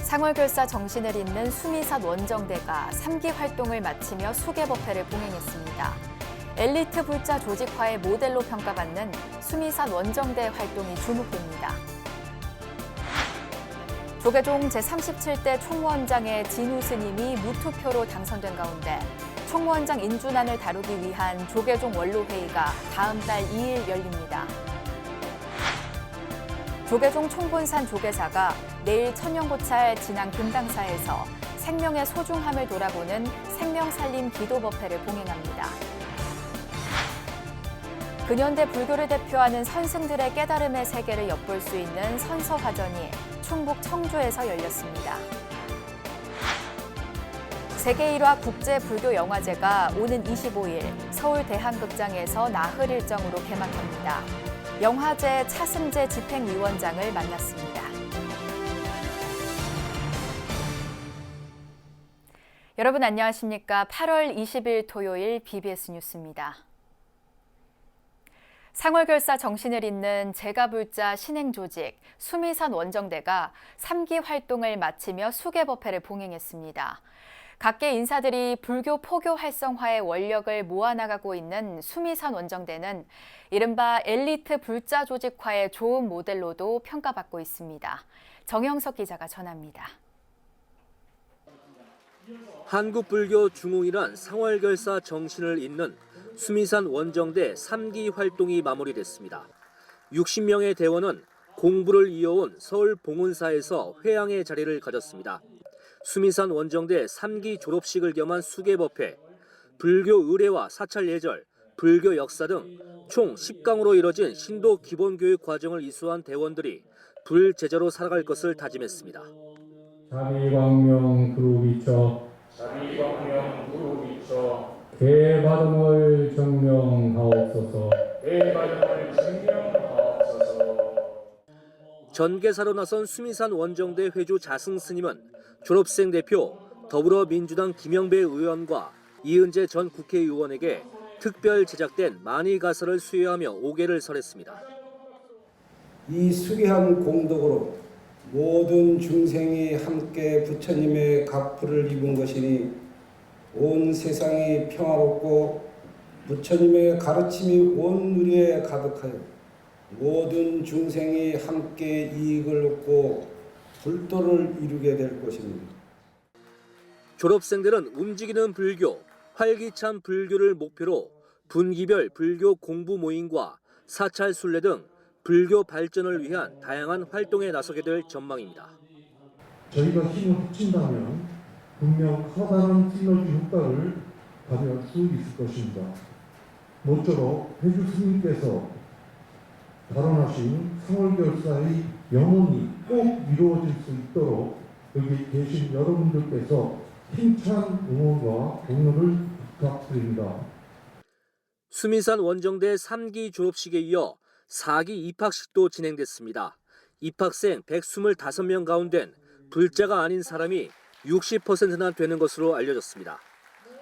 상월결사 정신을 잇는 수미산 원정대가 3기 활동을 마치며 수계법회를 봉행했습니다. 엘리트 불자 조직화의 모델로 평가받는 수미산 원정대 활동이 주목됩니다. 조계종 제37대 총무원장의 진우 스님이 무투표로 당선된 가운데 총무원장 인준안을 다루기 위한 조계종 원로회의가 다음 달 2일 열립니다. 조계종 총본산 조계사가 내일 천년고찰 진앙 금당사에서 생명의 소중함을 돌아보는 생명살림 기도법회를 봉행합니다. 근현대 불교를 대표하는 선승들의 깨달음의 세계를 엿볼 수 있는 선서화전이 충북 청주에서 열렸습니다. 세계 1화 국제불교영화제가 오는 25일 서울 대한극장에서 나흘 일정으로 개막합니다. 영화제 차승재 집행위원장을 만났습니다. 여러분 안녕하십니까? 8월 20일 토요일 BBS 뉴스입니다. 상월결사 정신을 잇는 제가불자 신행조직 수미산 원정대가 3기 활동을 마치며 수계법회를 봉행했습니다. 각계 인사들이 불교 포교 활성화의 원력을 모아나가고 있는 수미산 원정대는 이른바 엘리트 불자 조직화의 좋은 모델로도 평가받고 있습니다. 정영석 기자가 전합니다. 한국불교 중흥이란 상월결사 정신을 잇는 수미산 원정대 3기 활동이 마무리됐습니다. 60명의 대원은 공부를 이어온 서울 봉은사에서 회양의 자리를 가졌습니다. 수미산 원정대 3기 졸업식을 겸한 수계법회, 불교 의례와 사찰 예절, 불교 역사 등 총 10강으로 이뤄진 신도 기본교육 과정을 이수한 대원들이 불제자로 살아갈 것을 다짐했습니다. 자비광명 그루비처 대바름을 정명하옵소서. 전개사로 나선 수미산 원정대 회주 자승 스님은 졸업생 대표 더불어민주당 김영배 의원과 이은재 전 국회의원에게 특별 제작된 만이가설을 수여하며 오계를 설했습니다. 이 수계한 공덕으로 모든 중생이 함께 부처님의 각부를 입은 것이니 온 세상이 평화롭고 부처님의 가르침이 온 누리에 가득하여 모든 중생이 함께 이익을 얻고 불도를 이루게 될 것입니다. 졸업생들은 움직이는 불교, 활기찬 불교를 목표로 분기별 불교 공부 모임과 사찰 순례 등 불교 발전을 위한 다양한 활동에 나서게 될 전망입니다. 저희가 힘을 합친다면 분명 커다란 시너지 효과를 발휘할 수 있을 것입니다. 모쪼록 회주 스님께서 발언하신 상월결사의 영혼이 꼭 이루어질 수 있도록 여기 계신 여러분들께서 힘찬 응원과 격려를 부탁드립니다. 수미산 원정대 3기 졸업식에 이어 4기 입학식도 진행됐습니다. 입학생 125명 가운데 불자가 아닌 사람이 60%나 되는 것으로 알려졌습니다.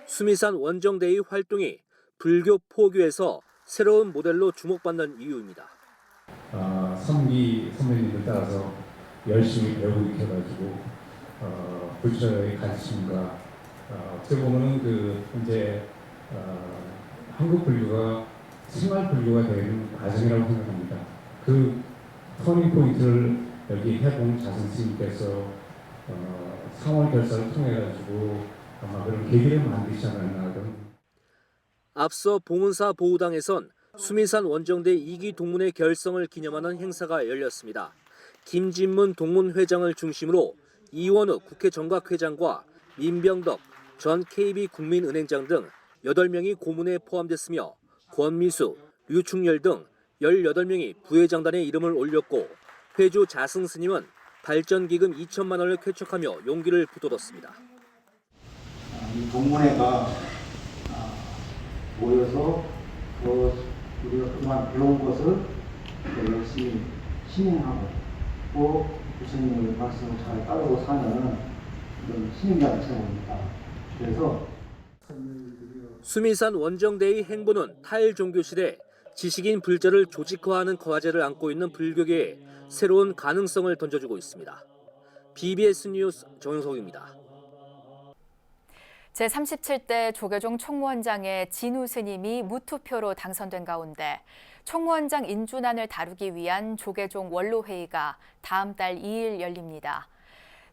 수미산 원정대의 활동이 불교 포교에서 새로운 모델로 주목받는 이유입니다. 3기 선배님들 따라서 열심히 배우고 익혀가지고 불자의 가르침과 어떻게 보면은 현재 한국 불교가 생활 불교가 되는 과정이라고 생각합니다. 그 터닝 포인트를 여기 해봉 자승 스님께서 상월결사를 통해 가지고 아마 그런 계기를 만드시지 않았나 그런. 앞서 봉은사 보우당에선 수미산 원정대 2기 동문회 결성을 기념하는 행사가 열렸습니다. 김진문 동문회장을 중심으로 이원우 국회 정각회장과 민병덕 전 KB 국민은행장 등 8명이 고문에 포함됐으며 권미수, 류충열 등 18명이 부회장단에 이름을 올렸고 회주 자승 스님은 발전기금 2천만 원을 쾌척하며 용기를 북돋았습니다. 이 동문회가 모여서 우리가 그동안 배운 것을 열심히 실행하고 또 부처님의 말씀을 잘 따르고 사는 그런 신임자체입니다. 그래서 수미산 원정대의 행보는 탈종교 시대 지식인 불자를 조직화하는 과제를 안고 있는 불교계에 새로운 가능성을 던져주고 있습니다. BBS 뉴스 정영석입니다. 제37대 조계종 총무원장의 진우 스님이 무투표로 당선된 가운데 총무원장 인준안을 다루기 위한 조계종 원로회의가 다음 달 2일 열립니다.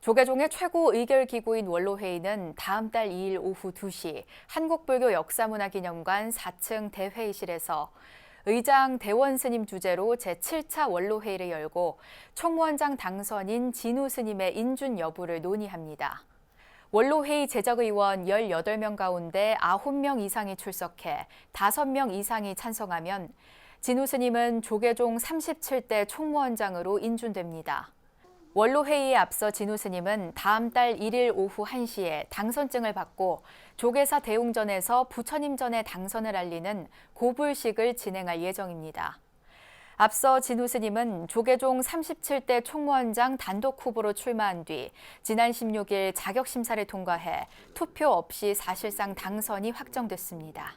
조계종의 최고 의결기구인 원로회의는 다음 달 2일 오후 2시 한국불교역사문화기념관 4층 대회의실에서 의장 대원 스님 주재로 제7차 원로회의를 열고 총무원장 당선인 진우 스님의 인준 여부를 논의합니다. 원로회의 제적의원 18명 가운데 9명 이상이 출석해 5명 이상이 찬성하면 진우 스님은 조계종 37대 총무원장으로 인준됩니다. 원로회의에 앞서 진우 스님은 다음 달 1일 오후 1시에 당선증을 받고 조계사 대웅전에서 부처님 전에 당선을 알리는 고불식을 진행할 예정입니다. 앞서 진우 스님은 조계종 37대 총무원장 단독 후보로 출마한 뒤 지난 16일 자격심사를 통과해 투표 없이 사실상 당선이 확정됐습니다.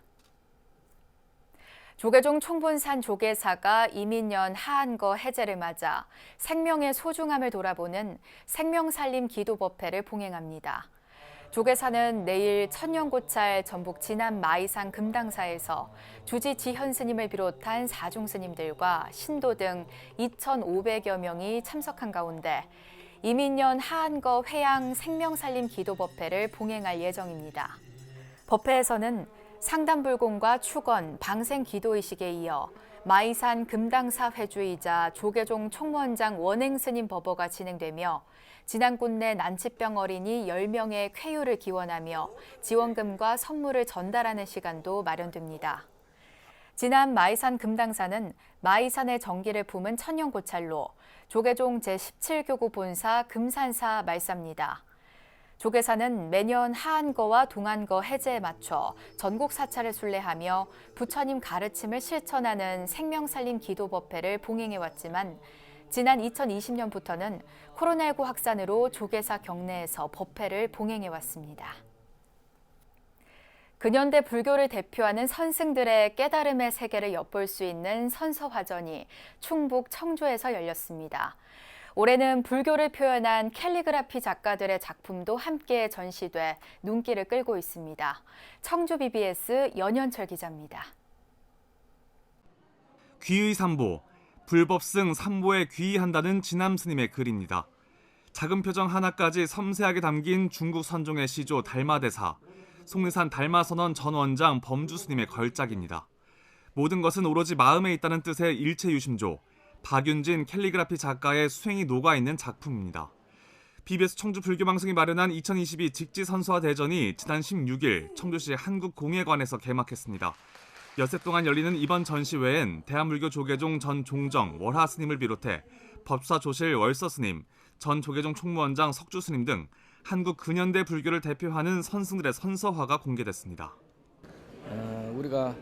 조계종 총본산 조계사가 이민년 하한거 해제를 맞아 생명의 소중함을 돌아보는 생명살림 기도법회를 봉행합니다. 조계사는 내일 천년고찰 전북 진안 마이산 금당사에서 주지 지현 스님을 비롯한 사중 스님들과 신도 등 2,500여 명이 참석한 가운데 이민년 하한거 회양 생명살림 기도법회를 봉행할 예정입니다. 법회에서는 상담불공과 축원, 방생기도의식에 이어 마이산 금당사 회주이자 조계종 총무원장 원행스님 법어가 진행되며 진안군내 난치병 어린이 10명의 쾌유를 기원하며 지원금과 선물을 전달하는 시간도 마련됩니다. 진안 마이산 금당사는 마이산의 정기를 품은 천년고찰로 조계종 제17교구 본사 금산사 말사입니다. 조계사는 매년 하한거와 동한거 해제에 맞춰 전국 사찰을 순례하며 부처님 가르침을 실천하는 생명살림 기도법회를 봉행해왔지만 지난 2020년부터는 코로나19 확산으로 조계사 경내에서 법회를 봉행해왔습니다. 근현대 불교를 대표하는 선승들의 깨달음의 세계를 엿볼 수 있는 선서화전이 충북 청주에서 열렸습니다. 올해는 불교를 표현한 캘리그라피 작가들의 작품도 함께 전시돼 눈길을 끌고 있습니다. 청주 BBS 연현철 기자입니다. 귀의 삼보, 불법승 삼보에 귀의한다는 진암 스님의 글입니다. 작은 표정 하나까지 섬세하게 담긴 중국 선종의 시조 달마대사, 속리산 달마선원 전 원장 범주 스님의 걸작입니다. 모든 것은 오로지 마음에 있다는 뜻의 일체유심조, 박윤진 캘리그라피 작가의 수행이 녹아있는 작품입니다. BBS 청주 불교방송이 마련한 2022 직지선서화 대전이 지난 16일 청주시 한국공예관에서 개막했습니다. 엿새 동안 열리는 이번 전시회엔 대한불교 조계종 전 종정 월하 스님을 비롯해 법사 조실 월서 스님, 전 조계종 총무원장 석주 스님 등 한국 근현대 불교를 대표하는 선승들의 선서화가 공개됐습니다. 우리가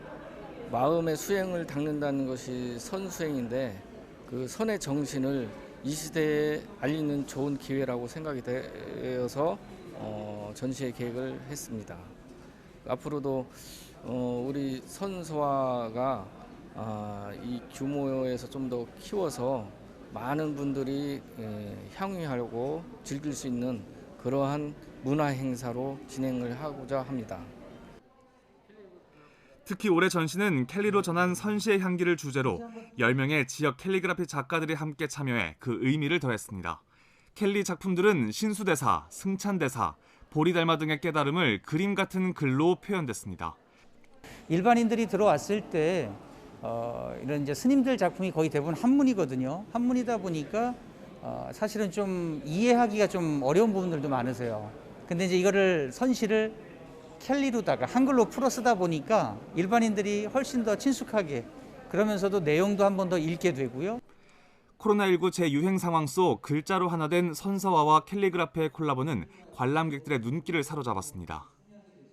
마음의 수행을 닦는다는 것이 선수행인데 그 선의 정신을 이 시대에 알리는 좋은 기회라고 생각이 되어서 전시회 계획을 했습니다. 앞으로도 우리 선서화가 이 규모에서 좀 더 키워서 많은 분들이 향유하고 즐길 수 있는 그러한 문화 행사로 진행을 하고자 합니다. 특히 올해 전시는 캘리로 전한 선시의 향기를 주제로 10명의 지역 캘리그라피 작가들이 함께 참여해 그 의미를 더했습니다. 캘리 작품들은 신수대사, 승찬대사, 보리달마 등의 깨달음을 그림 같은 글로 표현됐습니다. 일반인들이 들어왔을 때 이런 이제 스님들 작품이 거의 대부분 한문이거든요. 한문이다 보니까 사실은 좀 이해하기가 좀 어려운 부분들도 많으세요. 근데 이제 이거를 선시를 캘리로다가 한글로 풀어 쓰다 보니까 일반인들이 훨씬 더 친숙하게 그러면서도 내용도 한 번 더 읽게 되고요. 코로나19 재유행 상황 속 글자로 하나 된 선서화와 캘리그라피의 콜라보는 관람객들의 눈길을 사로잡았습니다.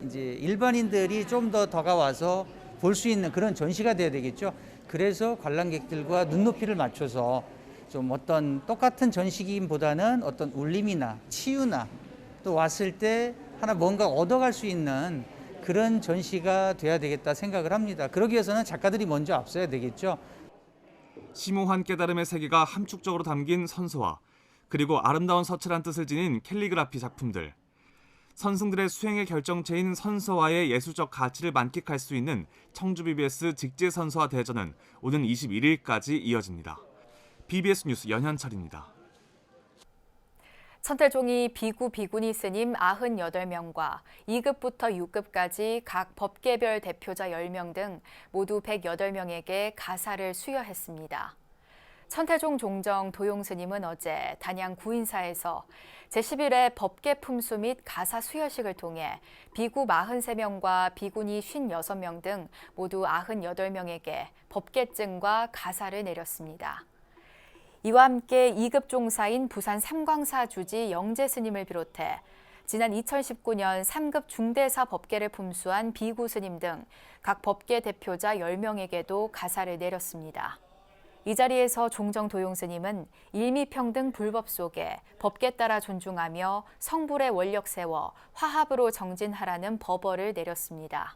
이제 일반인들이 좀 더 다가와서 볼 수 있는 그런 전시가 돼야 되겠죠. 그래서 관람객들과 눈높이를 맞춰서 좀 어떤 똑같은 전시기보다는 어떤 울림이나 치유나 또 왔을 때 하나 뭔가 얻어갈 수 있는 그런 전시가 돼야 되겠다 생각을 합니다. 그러기 위해서는 작가들이 먼저 앞서야 되겠죠. 심오한 깨달음의 세계가 함축적으로 담긴 선서화. 그리고 아름다운 서체란 뜻을 지닌 캘리그라피 작품들. 선승들의 수행의 결정체인 선서와의 예술적 가치를 만끽할 수 있는 청주 BBS 직제선서와 대전은 오는 21일까지 이어집니다. BBS 뉴스 연현철입니다. 천태종이 비구 비구니 스님 98명과 2급부터 6급까지 각 법계별 대표자 10명 등 모두 108명에게 가사를 수여했습니다. 천태종 종정 도용 스님은 어제 단양 구인사에서 제11회 법계 품수 및 가사 수여식을 통해 비구 43명과 비구니 56명 등 모두 98명에게 법계증과 가사를 내렸습니다. 이와 함께 2급 종사인 부산 삼광사 주지 영재 스님을 비롯해 지난 2019년 3급 중대사 법계를 품수한 비구 스님 등 각 법계 대표자 10명에게도 가사를 내렸습니다. 이 자리에서 종정 도용 스님은 일미평등 불법 속에 법계 따라 존중하며 성불의 원력 세워 화합으로 정진하라는 법어를 내렸습니다.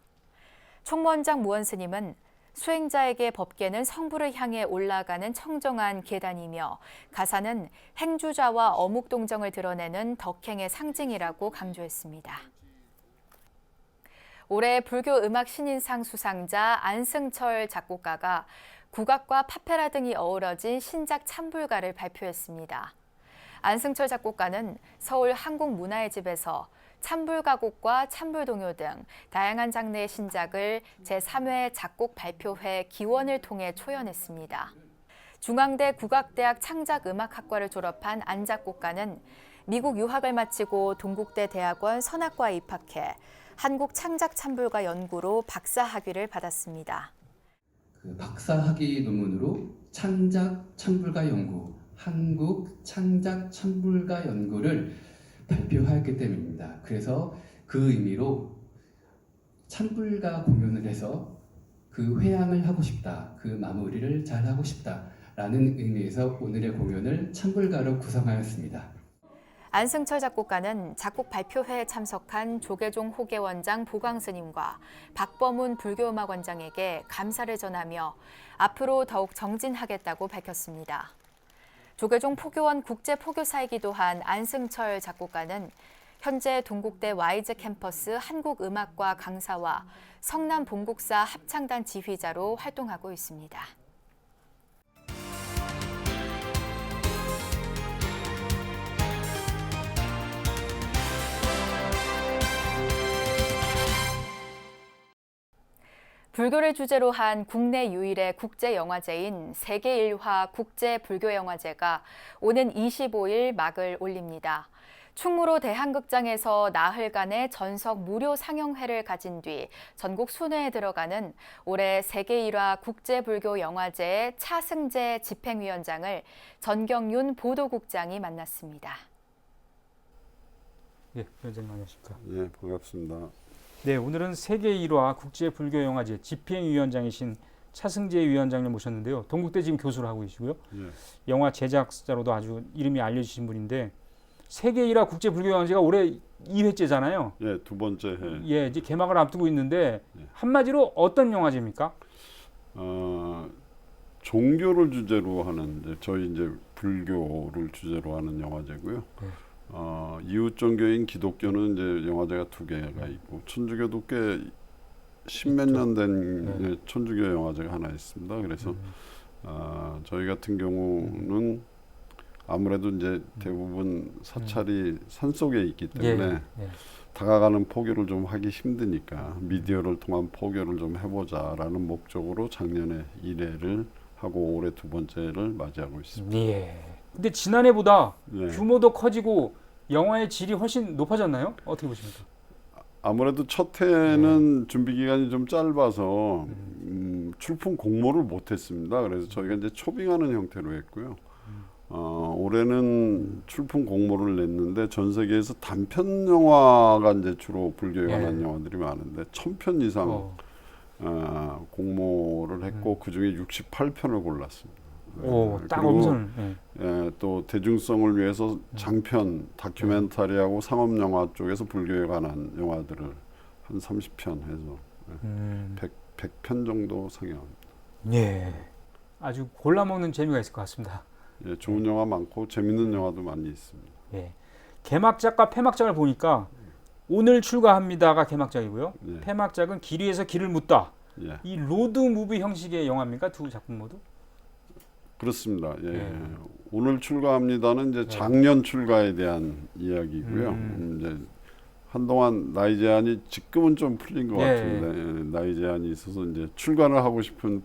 총무원장 무원 스님은 수행자에게 법계는 성불을 향해 올라가는 청정한 계단이며 가사는 행주자와 어묵동정을 드러내는 덕행의 상징이라고 강조했습니다. 올해 불교 음악 신인상 수상자 안승철 작곡가가 국악과 파페라 등이 어우러진 신작 찬불가를 발표했습니다. 안승철 작곡가는 서울 한국문화의 집에서 찬불가곡과 찬불동요 등 다양한 장르의 신작을 제3회 작곡 발표회 기원을 통해 초연했습니다. 중앙대 국악대학 창작음악학과를 졸업한 안 작곡가는 미국 유학을 마치고 동국대 대학원 선악과에 입학해 한국창작찬불가 연구로 박사학위를 받았습니다. 그 박사학위 논문으로 창작찬불가 연구, 한국창작찬불가 연구를 발표하였기 때문입니다. 그래서 그 의미로 찬불가 공연을 해서 그 회향을 하고 싶다, 그 마무리를 잘 하고 싶다라는 의미에서 오늘의 공연을 찬불가로 구성하였습니다. 안승철 작곡가는 작곡 발표회에 참석한 조계종 호계원장 보광스님과 박범훈 불교음악원장에게 감사를 전하며 앞으로 더욱 정진하겠다고 밝혔습니다. 조계종 포교원 국제포교사이기도 한 안승철 작곡가는 현재 동국대 와이즈 캠퍼스 한국음악과 강사와 성남 본국사 합창단 지휘자로 활동하고 있습니다. 불교를 주제로 한 국내 유일의 국제영화제인 세계일화 국제불교영화제가 오는 25일 막을 올립니다. 충무로 대한극장에서 나흘간의 전석 무료 상영회를 가진 뒤 전국 순회에 들어가는 올해 세계일화 국제불교영화제의 차승재 집행위원장을 전경윤 보도국장이 만났습니다. 네, 위원장님 안녕하십니까? 네, 반갑습니다. 네, 오늘은 세계일화 국제불교영화제 집행위원장이신 차승재 위원장님 모셨는데요. 동국대 지금 교수를 하고 계시고요. 네. 영화 제작자로도 아주 이름이 알려지신 분인데 세계일화 국제불교영화제가 올해 2회째잖아요. 예, 두 번째 해. 예, 이제 개막을 앞두고 있는데 한마디로 어떤 영화제입니까? 종교를 주제로 하는 저희 이제 불교를 주제로 하는 영화제고요. 네. 이웃 종교인 기독교는 이제 영화제가 두 개가 있고 천주교도 꽤 십몇 년 된 천주교 영화제가 하나 있습니다. 그래서 저희 같은 경우는 아무래도 이제 대부분 사찰이 산속에 있기 때문에 다가가는 포교를 좀 하기 힘드니까 미디어를 통한 포교를 좀 해보자라는 목적으로 작년에 1회를 하고 올해 두 번째를 맞이하고 있습니다. 예. 근데 지난해보다 네. 규모도 커지고 영화의 질이 훨씬 높아졌나요? 어떻게 보십니까? 아무래도 첫 해는 준비 기간이 좀 짧아서 출품 공모를 못했습니다. 그래서 저희가 이제 초빙하는 형태로 했고요. 올해는 출품 공모를 냈는데 전 세계에서 단편 영화가 이제 주로 불교에 관한 영화들이 많은데 1000편 이상 공모를 했고 그 중에 68편을 골랐습니다. 오, 딱 엄선. 또 대중성을 위해서 장편, 다큐멘터리하고 상업 영화 쪽에서 불교에 관한 영화들을 한 30편 해서 100편 정도 상영합니다. 예. 아주 골라먹는 재미가 있을 것 같습니다. 예, 좋은 영화 많고 재밌는 영화도 많이 있습니다. 예. 개막작과 폐막작을 보니까 오늘 출가합니다가 개막작이고요. 예. 폐막작은 길 위에서 길을 묻다. 예. 이 로드 무비 형식의 영화입니까? 두 작품 모두? 그렇습니다. 예. 예. 오늘 출가합니다는 이제 작년 출가에 대한 이야기고요. 이제 한동안 나이 제한이 지금은 좀 풀린 것 예. 같은데 나이 제한이 있어서 이제 출가를 하고 싶은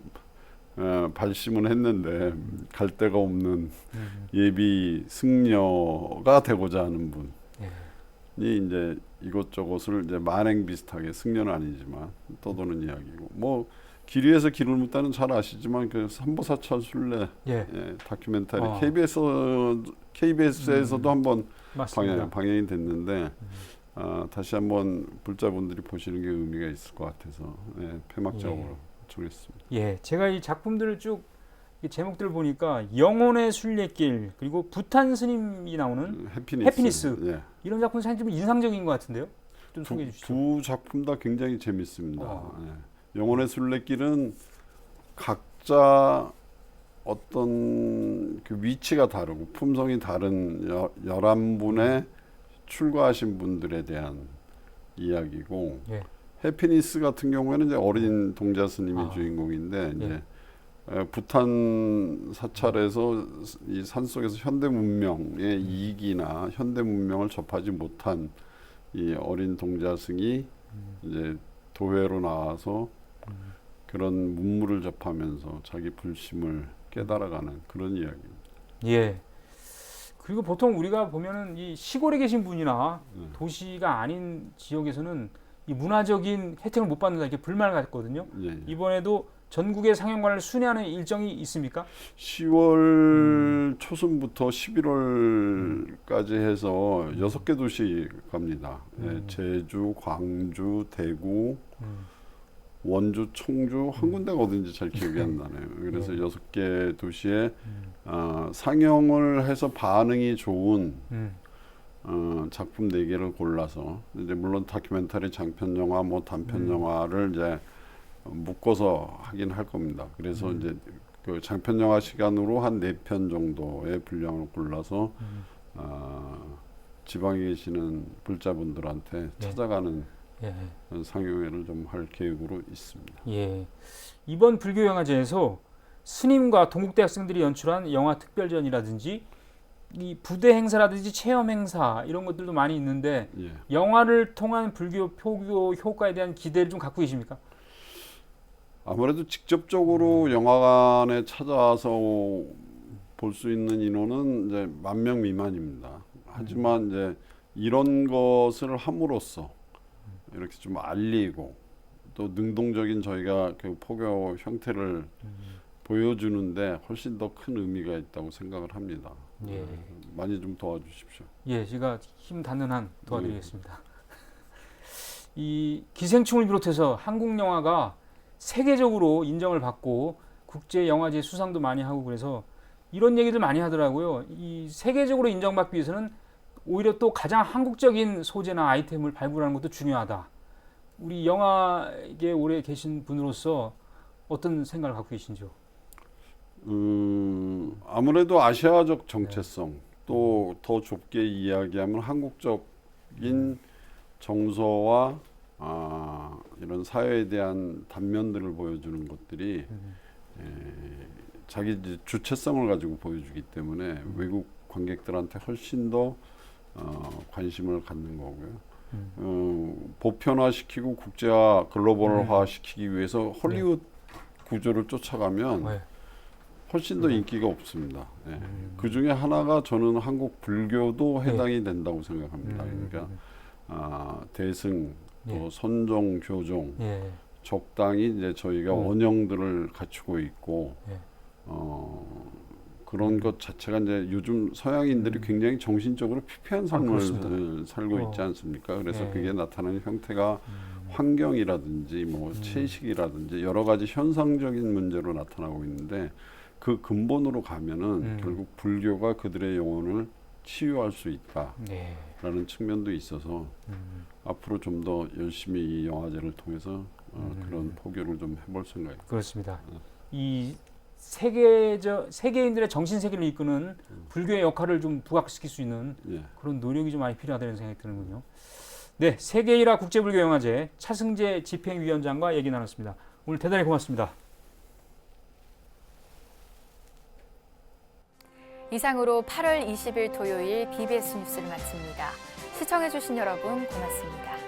발심은 했는데 갈 데가 없는 예비 승려가 되고자 하는 분이 이제 이것저것을 이제 만행 비슷하게 승려는 아니지만 떠도는 이야기고 뭐 길 위에서 길을 묻다는 잘 아시지만 그 삼보사찰 순례 예. 다큐멘터리 어. KBS에서도 한번 맞습니다. 방영이 됐는데 다시 한번 불자분들이 보시는 게 의미가 있을 것 같아서 폐막작으로 정했습니다. 예, 제가 이 작품들을 쭉 이 제목들을 보니까 영혼의 순례길 그리고 부탄 스님이 나오는 해피니스. 예. 이런 작품 사실 좀 인상적인 것 같은데요. 좀 소개해 주시죠. 두 작품 다 굉장히 재밌습니다. 예. 영혼의 순례길은 각자 어떤 그 위치가 다르고 품성이 다른 11분의 출가하신 분들에 대한 이야기고 예. 해피니스 같은 경우에는 이제 어린 동자 스님이 주인공인데 이제 부탄 사찰에서 이 산속에서 현대 문명의 이익이나 현대 문명을 접하지 못한 이 어린 동자승이 이제 도회로 나와서 그런 문물을 접하면서 자기 불심을 깨달아가는 그런 이야기입니다. 예. 그리고 보통 우리가 보면은 이 시골에 계신 분이나 도시가 아닌 지역에서는 이 문화적인 혜택을 못 받는다 이렇게 불만을 갖거든요. 이번에도 전국의 상영관을 순회하는 일정이 있습니까? 10월 초순부터 11월까지 해서 6개 도시 갑니다. 제주, 광주, 대구, 원주, 청주 한 군데가 어딘지 잘 기억이 안 나네요. 그래서 6개 도시에 상영을 해서 반응이 좋은 작품 4개를 골라서 이제 물론 다큐멘터리, 장편 영화, 뭐 단편 영화를 이제 묶어서 하긴 할 겁니다. 그래서 이제 그 장편 영화 시간으로 한 4편 정도의 분량을 골라서 지방에 계시는 불자분들한테 찾아가는 상영회를 좀 할 계획으로 있습니다. 예. 이번 불교영화제에서 스님과 동국대 학생들이 연출한 영화 특별전이라든지 이 부대 행사라든지 체험 행사 이런 것들도 많이 있는데 영화를 통한 불교 포교 효과에 대한 기대를 좀 갖고 계십니까? 아무래도 직접적으로 영화관에 찾아와서 볼 수 있는 인원은 이제 10,000명 미만입니다. 하지만 이제 이런 것을 함으로써 이렇게 좀 알리고 또 능동적인 저희가 그 포교 형태를 보여주는데 훨씬 더 큰 의미가 있다고 생각을 합니다. 많이 좀 도와주십시오. 예, 제가 힘 닿는 한 도와드리겠습니다. 이 기생충을 비롯해서 한국 영화가 세계적으로 인정을 받고 국제 영화제 수상도 많이 하고 그래서 이런 얘기들 많이 하더라고요. 이 세계적으로 인정받기 위해서는 오히려 또 가장 한국적인 소재나 아이템을 발굴하는 것도 중요하다. 우리 영화계에 오래 계신 분으로서 어떤 생각을 갖고 계신지요? 아무래도 아시아적 정체성 또 더 좁게 이야기하면 한국적인 정서와 이런 사회에 대한 단면들을 보여주는 것들이 자기 주체성을 가지고 보여주기 때문에 외국 관객들한테 훨씬 더 관심을 갖는 거고요. 보편화시키고 국제화, 글로벌화시키기 위해서 헐리우드 구조를 쫓아가면 훨씬 더 인기가 없습니다. 그 중에 하나가 저는 한국 불교도 해당이 된다고 생각합니다. 그러니까 대승, 또 선종, 교종 적당히 이제 저희가 원형들을 갖추고 있고 그런 것 자체가 이제 요즘 서양인들이 굉장히 정신적으로 피폐한 삶을 살고 있지 않습니까? 그래서 그게 나타나는 형태가 환경이라든지 뭐 채식이라든지 여러 가지 현상적인 문제로 나타나고 있는데 그 근본으로 가면은 결국 불교가 그들의 영혼을 치유할 수 있다라는 측면도 있어서 앞으로 좀 더 열심히 이 영화제를 통해서 그런 포교를 좀 해볼 생각입니다. 그렇습니다. 이 세계인들의 정신 세계를 이끄는 불교의 역할을 좀 부각시킬 수 있는 예. 그런 노력이 좀 많이 필요하다는 생각이 드는군요. 네, 세계1화 국제불교영화제 차승재 집행위원장과 얘기 나눴습니다. 오늘 대단히 고맙습니다. 이상으로 8월 20일 토요일 BBS 뉴스를 마칩니다. 시청해주신 여러분 고맙습니다.